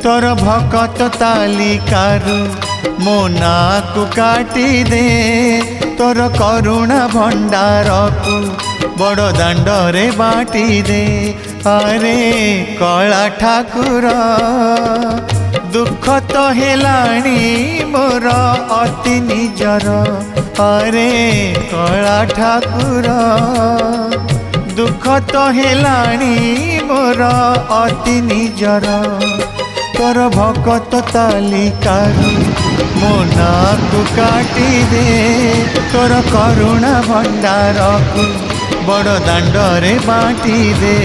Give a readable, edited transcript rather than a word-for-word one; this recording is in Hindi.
तोर भकत तालिकारु मो नाकु काटी दे तोर करुणा भंडार को बड़ दांडरे बाटी दे। अरे कला ठाकुर दुख तो हेलाणी मोर अति निजर। अरे कला ठाकुर दुख तो हेलाणी मोर अति निजर। तोर भकत तालिकारु मो नाकु काटी दे तोर करुणा भंडार को बड़ दांडरे बाटी दे।